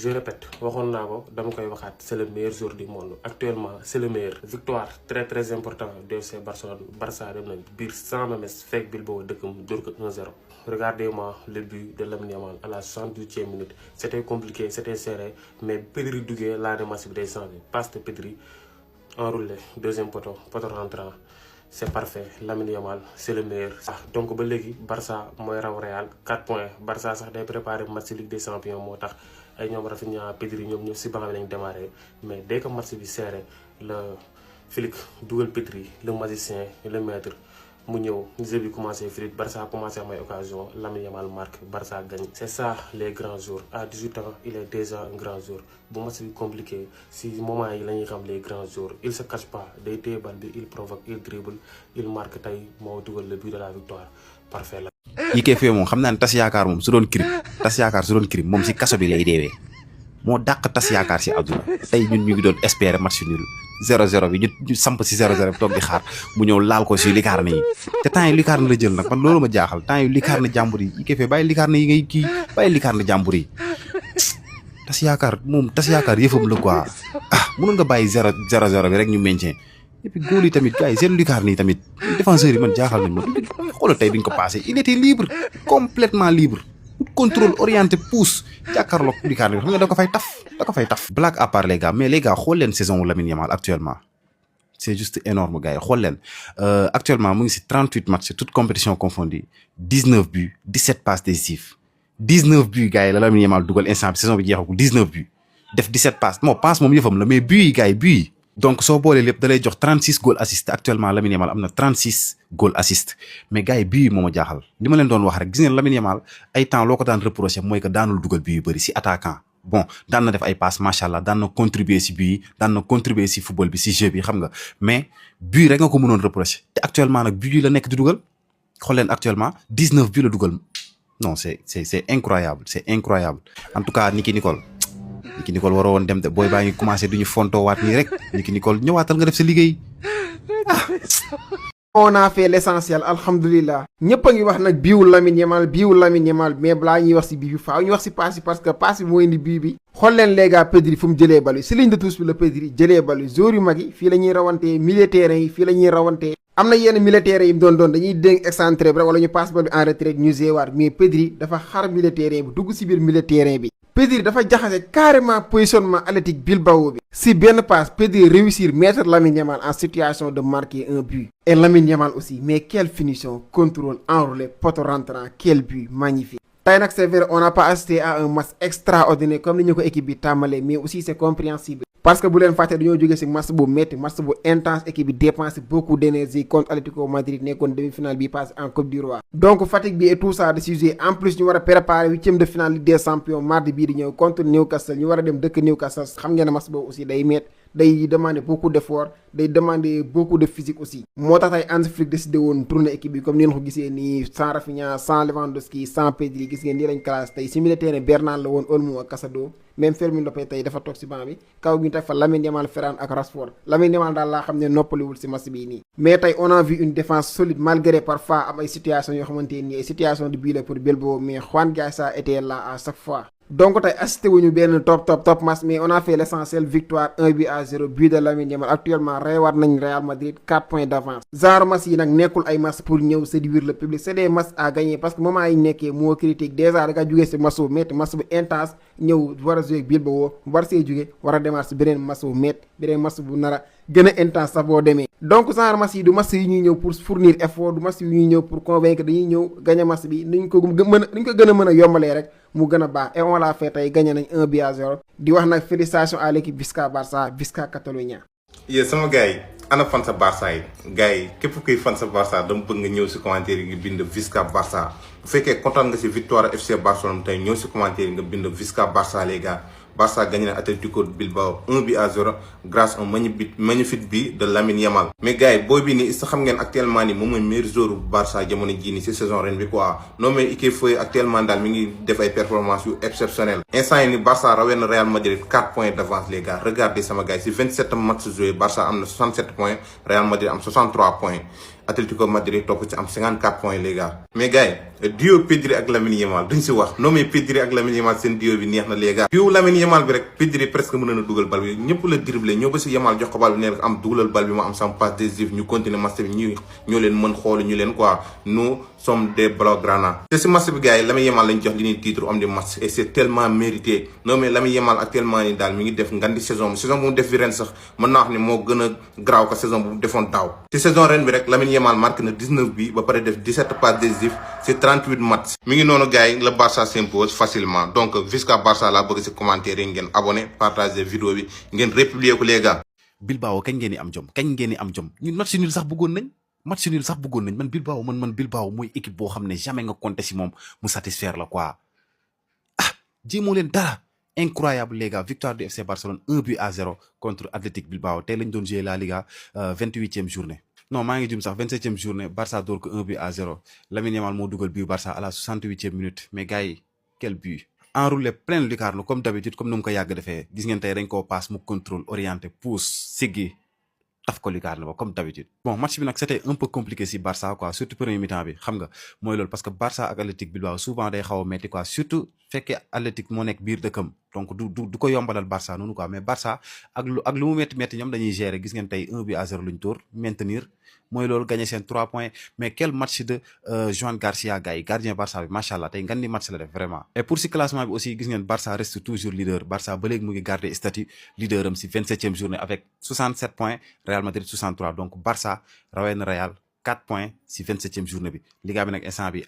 je répète waxoon naa ko dama koy waxaat c'est le meilleur joueur du monde actuellement c'est le meilleur. victoire très important de FC Barcelone Barça dem na biir sans Mamés fekk Bilbao dëkkam dóor ko 1-0. Regardez-moi le but de Lamine Yamal à la 112e minute c'était compliqué c'était serré mais Pedri duggee laa ne match bi day changé passe de Pedri enroulé deuxième poteau rentrant. C'est parfait Lamine Yamal c'est le meilleur sax donc ba léegi Barça mooy raw Real 4 points Barça sax day préparé match Ligue des Champions moo tax ay ñoom Rafinha Pedri ñoom ñëpp si banc bi lañ démarré mais dès que match bi serré le Flick dugal Pedri le magicien le maître mu ñëw jeu bi commencé Flick Barça commencé am ay occasion Lamine Yamal marque Barça gagne. C'est ça les grands jours à 18 ans il est déjà un grand jour bu match bi compliqué si moment yi la ñuy xam les grands jours il se cache pas day téye bal bi il provoque il dribble il marque tey moo dugal le but de la victoire parfait la. IKF moom xam naa ne tas yaakaar moom su doon crime moom si kaso bi lay deewee moo dàq tas yaakaar si àdduna tey ñun ñu ngi doon espérer match nul 0-0 bi ñu samp si 0-0 bi toog di xaar mu ñëw laal ko si Lucarne yi te temps yi Lucarne la jël nag man loolu ma jaaxal temps yi Lucarne jàmbur yi IKF bàyyi Lucarne yi ngay kii bàyyi Lucarne jàmbur yi tas yaakaar yëfam la quoi mënoon nga bàyyi 0-0 bi rek ñu maintien et puis góol yi tamit gars yi seen Lucarne yi tamit défenseurs yi man jaaxal nañ ma xoolal tey bi ñu ko passé il était libre complètement libre contrôle orienté pousse jàkkaarloog Lucarne bi xam nga da ko fay taf blague à part les gars mais les gars xool leen saison Lamine Yamal actuellement c'est juste énorme gars yi xool leen actuellement mu ngi si 38 matchs toutes compétitions confondues 19 buts 17 passes décisives 19 buts gars yi la Lamine Yamal dugal instant bi saison bi jeexagul 19 buts def 17 passes moo passe moom yëfam la mais buts yi gars yi buts yi donc soo boolee lépp da lay jox 36 goal assist actuellement Lamine Yamal am na 36 goal assist mais gars yi bii yi moo ma jaaxal li ma leen doon wax rek gis ngeen Lamine Yamal ay temps loo ko daan reproché mooy que daanul dugal bii yu bëri si attaquant bon daan na def ay passes macha allah daan na contribuer si bii daan na contribuer si football bi si jeu bi xam nga mais bii rek nga ko mënoon reproché te actuellement nag bii yi la nekk di dugal xool leen actuellement 19 bii la dugal non c'est incroyable en tout cas Nicky Nicole waroo woon dem de booy baa ngi commencé duñu fontoowaat nii rek Nicky Nicole ñëwaatal nga def sa liggéey on a fait l'essentiel alhamdulilah ñëpp a ngi wax nag biiwu Lamine Yamal mais balaa ñuy wax si bii bi faaw ñu wax si passe bi parce que passe bi mooy indi bii bi xool leen les gars Pedri fu mu jëlee balu si ligne de touche bi la Pedri jëlee balu joueurs yu mag yi fii la ñuy rawantee milieu terrain yi fii la ñuy rawantee am na yenn militaires yi mu doon dañuy dénk excentré bi rek wala ñu passe bal bi en retraite ñu géewaat mais Pedri dafa xar milieu terrain bi dugg si biir milieu terrain bi Pedri dafa jaxase carrément positionnement athlétique Bilbao bi si benn passe Pedri réussir mettre Lamine Yamal en situation de marquer un but et Lamine Yamal aussi mais quelle finition contrôle enroulé poteau rentrant quel but magnifique tey nag c'est vrai on n'a pas assisté à un match extraordinaire comme ni ñu ko équipe bi tàmbalee mais aussi c'est compréhensible parce que bu leen fàtte dañoo jógee ci match bu métti match bu intense équipe bi dépensé beaucoup d'énergie contre Atlético Madrid nekkoon demi-finale bi passé en Coupe du Roi donc fatigue bi et tout ça de sujet en plus ñu war a préparer 8e de finale Ligue des Champions mardi bii di ñëw contre Newcastle ñu war a dem dëkk Newcastle xam ngeen ne match boobu aussi day métti day demander beaucoup d'effort day demander beaucoup de physique aussi moo tax tey Hansi Flick décidé woon tourner équipe bi comme ni ngeen ko gisee nii sans Rafinha sans Lewandowski sans Pedri gis ngeen nii lañ classe tey si milieu terrain Bernal la woon Olmo ak Casado même Fermin Lopez tey dafa toog si banc bi kaw gi ñu teg fa Lamine Yamal Ferran ak Rashford Lamine Yamal daal laa xam ne noppaliwul si match bii nii mais tey on a vu une défense solide malgré parfois am ay situations yoo xamante nii ay situation de but la pour Bilbao mais Juan Guaisa était là à chaque fois donc tey assisté wuñu benn top match mais on a fait l'essentiel victoire 1-0 but de Lamine Yamal actuellement reewaat nañ Real Madrid 4 points d'avance genre match yi nag nekkul ay match pour ñëw séduire le public c'est des matchs à gagner parce que moment yi nekkee moo critique déjà da nga jógee si match bu métti match bu intense ñëw war a jouer Bilbao war see jóge war a demaat si beneen match bu métti beneen match bu nara gën a intense sax boo demee donc genre match yi du match yi ñuy ñëw pour fournir effort du match yi ñuy ñëw pour convaincre dañuy ñëw gagner match bi nuñ ko gën a mën a yombalee rek mu gën a baax et on l'a fait tey gagné nañ 1-0 di wax nag félicitations à l'équipe Visca Barça Visca Catalunya. yéen sama gars yi ana fan sa Barça yi gars yi képp kuy fan sa Barça dama bëgg nga ñëw si commentaire yi nga bind Visca Barça bu fekkee kontaan nga si victoire FC Barcelone tey ñëw si commentaire yi nga bind Visca Barça les gars. Barça gagné na Atlético Bilbao 1-0 grâce à un magnifique but de Lamine Yamal. mais gars yi booy bi nii est-ce que xam ngeen actuellement nii moom mooy meilleur joueur bu Barça jamono jii nii ci saison ren bi quoi non mais IKF actuellement daal mi ngi def ay performances yu exceptionnelles. instant yi nii Barça rawee na Real Madrid 4 points d'avance les gars regardez sama gars yi ci 27 matchs joués Barça am na 67 points Real Madrid am 63 points. Atlético Madrid topp ci am 54 points les gars. mais gars yi duo Pedri ak Lamine Yamal duñ si wax non mais Pedri ak Lamine Yamal seen duo bi neex na les gars. duo Lamine Yamal bi rek Pedri presque mën na dugal bal bi ñëpp la dribblé ñoo ba si Yamal jox ko bal bi ne am dugalal bal bi mu am sama passe décisive ñu continuer match bi ñoo leen mën xool ñu leen quoi nous sommes des blaugrana. te si match bi gars yi Lamine Yamal lañ jox li ñuy titre homme du match et c'est tellement mérité non mais Lamine Yamal actuellement nii daal mi ngi def ngandi saison bu mu def fi ren sax mën naa wax ni moo gën a garaaw ko saison bu mu defoon daaw. ci saison ren bi rek Lamine Yamal marqué na 19 bi ba pare def 17 passes décisives c'est 38 matchs. mi ngi noonu gars yi le Barça s'impose facilement donc Visca Barça laa bëgg si commentaire yi ngeen abonné partager vidéo bi ngeen républier ko les gars. Bilbao kañ ngeen di am jom ñun match nul sax bëggoon nañ man Bilbao mooy équipe boo xam ne jamais nga compter si moom mu satisfaire la quoi jéemoo leen dara. Incroyable les gars, victoire du FC Barcelone 1-0 contre Athletic Bilbao tey lañ doon jouer la Liga 28e journée. non maa ngi jum sax 27e journée Barça door ko 1-0 Lamine Yamal moo dugal but Barça à la 68e minute mais gars yi quel but. enroulé plein lucarne comme d'habitude comme ni mu ko yàgg defee gis ngeen tey dañ koo passe mu contrôle orienté pousse siggi taf ko lucarne ba comme d'habitude. bon match bi nag c'était un peu compliqué si Barça quoi surtout premier mi-temps bi xam nga mooy loolu parce que Barça ak Athletic Bilbao souvent day xaw a metti quoi surtout fekkee Athletic moo nekk biir dëkkam donc du ko yombalal Barça noonu quoi mais Barça ak lu mu metti ñoom dañuy gérer gis ngeen tey 1-0 luñ tóor maintenir mooy loolu gagné seen 3 points mais quel match de Joan Garcia gars yi gardien Barça bi macha allah tey ngan ni match la def vraiment. et pour si classement bi aussi gis ngeen Barça reste toujours leader Barça ba léegi mu ngi garder statut leader am si 27e journée avec 67 points Real Madrid 63 donc Barça rawee na Real 4 points si 27e journée bi Liga bi nag instant bi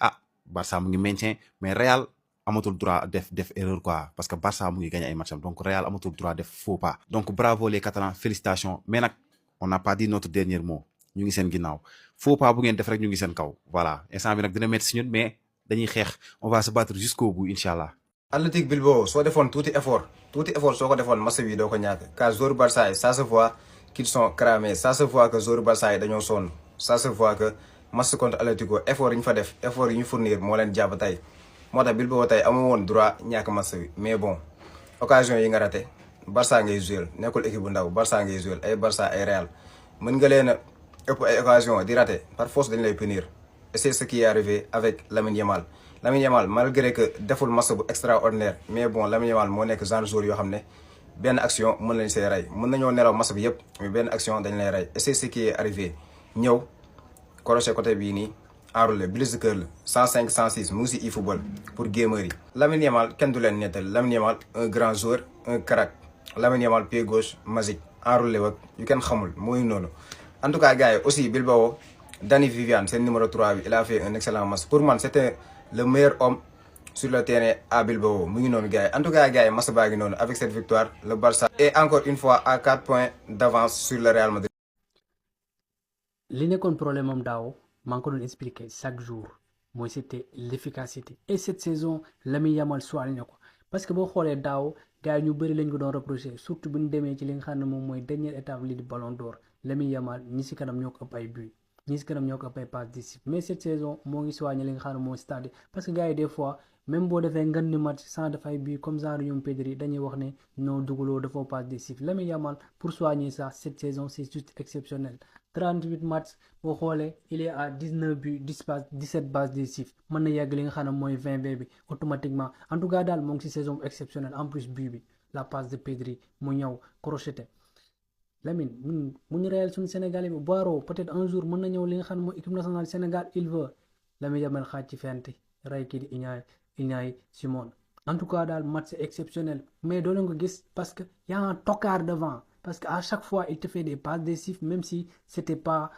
Barça mu ngi maintien mais Real amatul droit def erreur quoi parce que Barça mu ngi gagné ay matcham donc Real amatul droit def faux pas. donc bravo les Catalans félicitations mais nag on n'a pas dit notre dernier mot. ñu ngi seen ginnaaw faux pas bu ngeen def rek ñu ngi seen kaw voilà instant bi nag dina métti si ñun mais dañuy xeex on va se battre jusqu'au bout incha allah. Athletic Bilbao soo defoon tuuti effort soo ko defoon match bi doo ko ñàkk car joueur Barça yi ça se voit qu'ils sont cramés ça se voit que joueur Barça yi dañoo sonn ça se voit que match contre Atlético effort yi ñu fa def effort yi ñu fournir moo leen jàpp tey moo tax Bilbao tey amu woon droit ñàkk match bi mais bon occasion yi nga raté Barça ngay jouer nekkul équipe bu ndaw Barça ngay jouer ay Barça ay Real mën nga leen ëpp ay occasion di raté par force dañ lay punir et c'est ce qui est arrivé avec Lamine Yamal malgré que deful match bu extraordinaire mais bon Lamine Yamal moo nekk genre joueur yoo xam ne benn action mën lañ see rey mën nañoo nelaw match bi yëpp mais benn action dañ lay rey et c'est ce qui est arrivé ñëw crochet côté bii nii enroulé blitz de cœur la 105 106 mu ngi si eFootball pour gamer yi. Lamine Yamal kenn du leen nettal Lamine Yamal un grand joueur un crack Lamine Yamal pied gauche magique enroulé wak yu kenn xamul mooy noonu. En tout cas gars yi aussi Bilbao Dani Viviane seen numéro 3 bi il a fait un excellent match pour man c'était le meilleur homme sur le terrain à Bilbao mu ngi noonu gars yi en tout cas gars yi match baa ngi noonu avec cette victoire le Barça est encore une fois à 4 points d'avance sur le Real Madrid. li nekkoon problème am daaw maa ngi ko doon expliquer chaque jour mooy c'était l'efficacité et cette saison Lamine Yamal soigné na ko parce que boo xoolee daaw gars yi ñu bëri lañ ko doon reprocher surtout bu ñu demee ci li nga xam ne moom mooy dernière étape lii di Ballon d'Or Lamine Yamal ñi si kanam ñoo ko ëpp ay but ñi si kanam ñoo ko ëpp ay passes décisives mais cette saison moo ngi soigné li nga xam ne mooy stade parce que gars yi des fois même boo defee ngan ni match sans def ay but comme genre ñoom Pedri dañuy wax ne non dugaloo dafoo passes décisives Lamine Yamal pour soigner ça cette saison c'est juste exceptionnel 38 matchs boo xoolee il est à 19 buts 17 passes décisives mën na yegg li nga xam ne mooy 20 bi automatiquement en tout cas daal moo ngi si saison bu exceptionnelle en plus but bi la passe de Pedri mu ñëw crocheté Lamine mu ñu réel suñu Sénégalais bi Boiro peut-être un jour mën na ñëw li nga xam ne mooy équipe nationale Sénégal il veut Lamine Yamal xaaj ci fente ray kii di Unai Simon en tout cas daal match exceptionnel mais doo leen ko gis parce que y a un tocard devant parce que à chaque fois il te fait des passes décisives même si c'était pas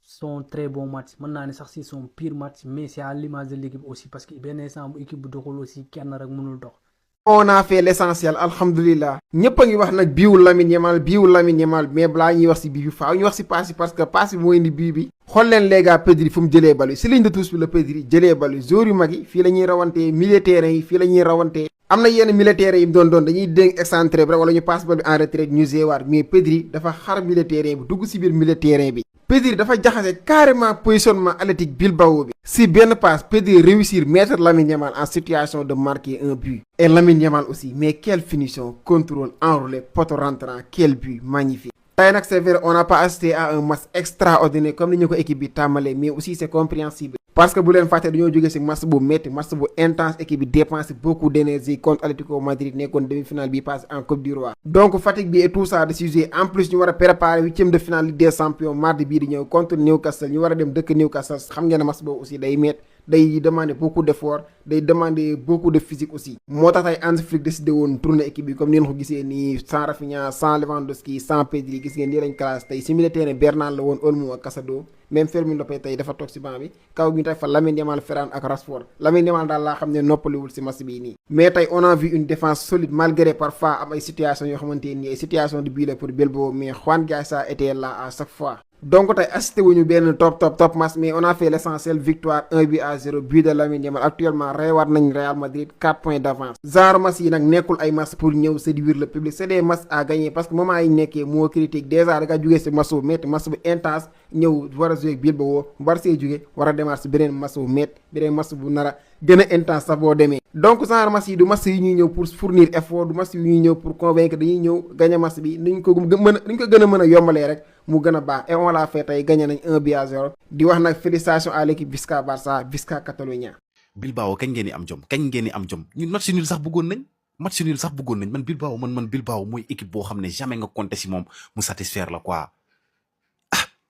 son très bon match mën naa ne sax si son pire match mais c'est à l'image de l'équipe aussi parce que benn instant bu équipe bu doxul aussi kenn rek mënul dox. on a fait l'essentiel alhamdulilah ñëpp a ngi wax nag biiwu Lamine Yamal mais balaa ñuy wax si bii bi faaw ñu wax si passe bi parce que passe bi moo indi bii bi xool leen les gars Pedri fu mu jëlee bal bi si ligne de touche bi la Pedri jëlee bal bi joueurs yu mag yi fii la ñuy rawantee milieu terrain yi fii la ñuy rawantee am na yenn milieu terrain yi mu doon dañuy dénk excentré bi rek wala ñu passe bal bi en retraite ñu géewaat mais Pedri dafa xar milieu terrain bi dugg si biir milieu terrain bi Pedri dafa jaxase carrément positionnement Athletic Bilbao bi si benn passe Pedri réussir mettre Lamine Yamal en situation de marquer un but et Lamine Yamal aussi mais quelle finition contrôle enroulé poteau rentrant quel but magnifique tey nag c'est vrai on n'a pas assisté à un match extraordinaire comme ni ñu ko équipe bi tàmmalee mais aussi c'est compréhensible parce que bu leen fàtte dañoo jógee ci match bu métti match bu intense équipe bi dépensé beaucoup d'énergie contre Atlético Madrid nekkoon demi-finale bi passé en Coupe du Roi donc fatigue bi et tout ça de sujet en plus ñu war a préparer huitième de finale Ligue des Champions mardi bii di ñëw contre Newcastle ñu war a dem dëkk Newcastle xam ngeen ne match boobu aussi day métti day demander beaucoup d'efforts day demander beaucoup de physique aussi moo tax tey Hansi Flick décidé woon tourner équipe bi comme ni ngeen ko gisee nii sans Rafinha sans Lewandowski sans Pedri gis ngeen nii lañ classe tey si milieu terrain Bernal la woon Olmo ak Casado même Fermin Lopez tey dafa toog si banc bi kaw gi ñu tey fa Lamine Yamal Ferran ak Rashford Lamine Yamal daal laa xam ne noppaliwul si match bii nii mais tey on a vu une défense solide malgré parfois am ay situations yoo xamante nii ay situation de but la pour Bilbao mais Juan Guaisa était là à chaque fois donc tey assisté wuñu benn top match mais on a fait l'essentiel victoire 1-0 but de Lamine Yamal actuellement reewaat nañ Real Madrid 4 points d'avance genre match yi nag nekkul ay match pour ñëw séduire le public c'est des matchs à gagner parce que moment yi nekkee moo critique déjà da nga jógee si match bu métti match bu intense ñëw war a jouer Bilbao war see jóge war a démarrer si beneen match bu métti beneen match bu nar a gën a intense sax boo demee donc genre match yi du match yi ñuy ñëw pour fournir effort du match yi ñuy ñëw pour convaincre dañuy ñëw gagner match bi nuñ ko gën a mën a yombalee rek mu gën a baax et on l'a fait tey gagné nañ 1-0 di wax nag félicitations à l'équipe Visca Barça Visca Catalunya. Bilbao kañ ngeen di am jom ñun match nul sax bëggoon nañ man Bilbao mooy équipe boo xam ne jamais nga compter si moom mu satisfaire la quoi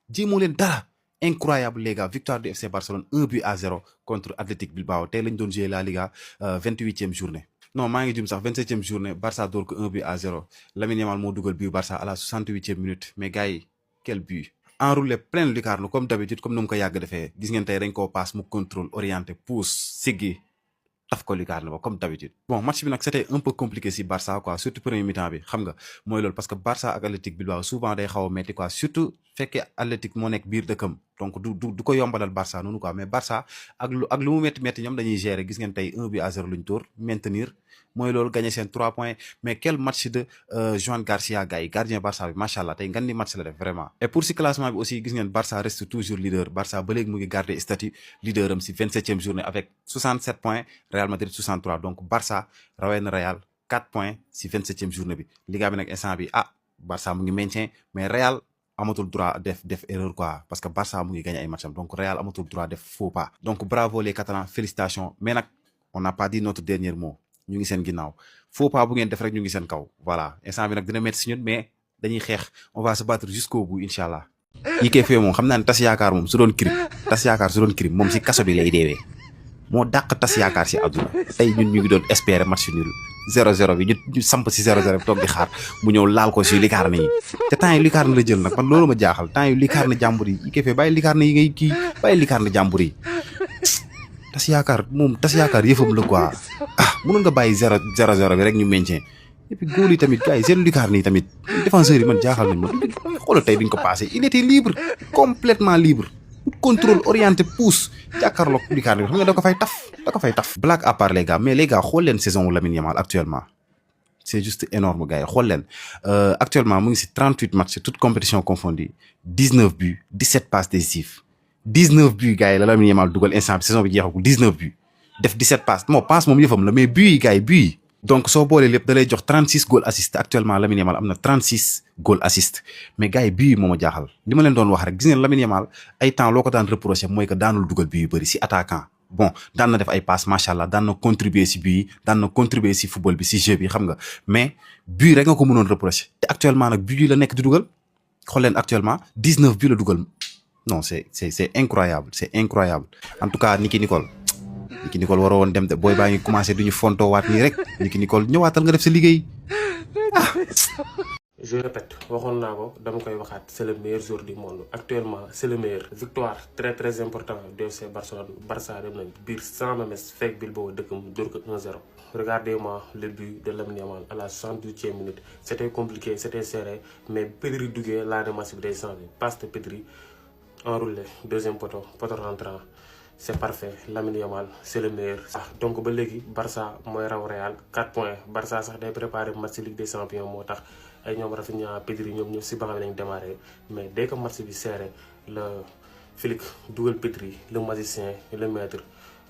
jéemoo leen dara incroyable les gars victoire du FC Barcelone 1-0 contre Athletic Bilbao tey lañ doon jouer la Liga 28e journée. non maa ngi jum sax 27e journée Barça door ko 1-0 Lamine Yamal moo dugal but Barça à la 68e minute mais gars yi quel but enroulé plein lucarne comme d'habitude comme ni mu ko yàgg defee gis ngeen tey dañ koo passe mu contrôle orienté pousse siggi taf ko lucarne ba comme d'habitude bon match bi nag c'était un peu compliqué si Barça quoi surtout premier mi-temps bi xam nga mooy loolu parce que Barça ak Athletic Bilbao souvent day xaw a metti quoi surtout fekkee Athletic moo nekk biir dëkkam donc du ko yombalal Barça noonu quoi mais Barça ak lu mu metti ñoom dañuy gérer gis ngeen tey 1-0 luñ tóor maintenir mooy loolu gagné seen 3 points mais quel match de Joan Garcia gars yi gardien Barça bi macha allah tey ngan ni match la def vraiment et pour si classement bi aussi gis ngeen Barça reste toujours leader Barça ba léegi mu ngi garder statut leader am si 27e journée avec 67 points Real Madrid 63 donc Barça rawee na Real 4 points si 27e journée bi Liga bi nag instant bi Barça mu ngi maintien mais Real amatul droit def erreur quoi parce que Barça mu ngi gagné ay matcham donc Real amatul droit def faux pas donc bravo les Catalans félicitations mais nag on n'a pas dit notre dernier mot ñu ngi seen ginnaaw faux pas bu ngeen def rek ñu ngi seen kaw voilà instant bi nag dina métti si ñun mais dañuy xeex on va se battre jusqu'au bout incha allah. IKF moom xam naa ne tas yaakaar moom su doon crime moom si kaso bi lay deewee moo dàq tas yaakaar si àdduna tey ñun ñu ngi doon espérer match nul 0-0 bi ñu samp si 0-0 toog di xaar mu ñëw laal ko si lucarne yi te temps yi lucarne la jël nag man loolu ma jaaxal temps yi lucarne jàmbur yi IKF bàyyi lucarne yi ngay kii bàyyi lucarne jàmbur yi tas yaakaar yëfam la quoi mënoon nga bàyyi 0-0 bi rek ñu maintien et puis góol yi tamit gars yi seen lucarne yi tamit défenseurs yi man jaaxal nañ ma xoolal tey duñ ko passé il était libre complètement libre contrôle orienté pousse jàkkaarloog lucarne bi xam nga da ko fay taf blague à part les gars mais les gars xool leen saison wu Lamine Yamal actuellement c'est juste énorme gars yi xool leen actuellement mu ngi si 38 matchs toutes compétitions confondues 19 buts 17 passes décisives 19 buts gars yi la Lamine Yamal dugal instant bi saison bi jeexagul 19 buts def 17 passes moo passe moom yëfam la mais buts yi gars yi buts yi donc soo boolee lépp da lay jox 36 goal assist actuellement Lamine Yamal am na 36 goal assist mais gars yi buts yi moo ma jaaxal li ma leen doon wax rek gis ngeen Lamine Yamal ay temps loo ko daan reproché mooy que daanul dugal buts yu bëri si attaquant bon daan na def ay passes macha allah daan na contribuer si buts yi daan na contribuer si football bi si jeu bi xam nga mais buts rek nga ko mënoon reproché te actuellement nag buts yi la nekk di dugal xool leen actuellement 19 buts la dugal non c'est incroyable en tout cas Nicky Nicole waroo woon dem de booy baa ngi commencé duñu fontoo waat nii rek Nicky Nicole ñëwaatal nga def sa liggéey je répète waxoon naa ko dama koy waxaat c'est le meilleur joueur du monde actuellement c'est le meilleur victoire très très important du FC Barcelone Barça dem na biir sans Mamés fekk Bilbao dëkkam dóor ko 1-0 regardez-moi le but de Lamine Yamal à la 68e minute c'était compliqué c'était serré mais Pedri duggee laa ne match bi day changé passe de Pedri enroulé deuxième poteau rentrant c'est parfait Lamine Yamal c'est le meilleur sax donc ba léegi Barça mooy raw Real 4 points Barça sax day préparer match Ligue des Champions moo tax ay ñoom Rafinha Pedri ñoom ñëpp si banc bi lañ démarré mais dès que match bi serré la Flick dugal Pedri le magicien le maître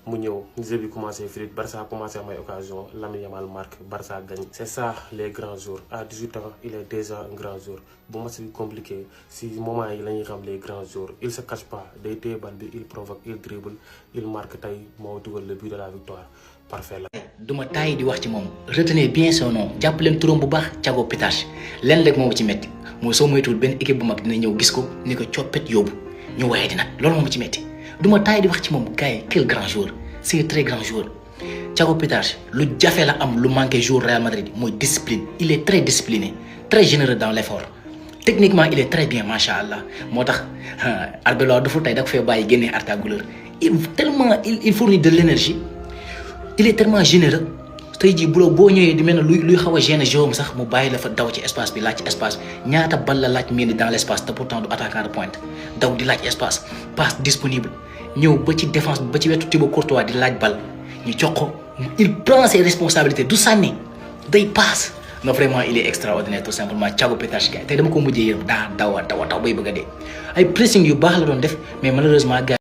mu ñëw jeu bi commencé fluide, Barça commencé am ay occasion, Lamine Yamal marque, Barça gagne. C'est ça les grands jours. À 18 ans il est déjà un grand jour. Bu match bi compliqué si moment yi la ñuy xam les grands jours, il se cache pas, day téye bal bi, il provoque, il dribble, il marque. Tey moo dugal le but de la victoire. Parfait la. duma taay di wax ci moom retenez bien son nom jàpp leen turam bu baax Thiago Pétage leen rek moo ci metti mooy soo moytuwul benn équipe bu mag dina ñëw gis ko ni ko coppet yóbbu ñu waaye di nag loolu moo ci metti duma taay di wax ci moom gars yi quel grand joueur c'est un très grand joueur. Thiago Pétage lu jafe la am lu manqué jour Real Madrid mooy discipline, il est très discipliné, très généreux dans l'effort, techniquement il est très bien macha allah moo tax Arbeloa dafa tey da ko fee bàyyi génnee Arda Güler il fournit de l'énergie. Il est tellement généreux tey jii bu la boo ñëwee di mel ne luy xaw a gêner jeu sax mu bàyyi la fa daw ci espace bi laaj ci espace ñaata bal la laaj mii dans l' espace te pourtant du attaquant de pointe daw di laaj espace passe disponible ñëw ba ci défense ba ci wetu Thibaut Courtois di laaj bal ñu jox ko il prend ses responsabilités du sànni day passe. Non vraiment il est extraordinaire tout simplement Thiago Pétage gars tey dama ko mujjee yërëm daa daw bay bëgg a dee ay pressing yu baax la doon def mais malheureusement gars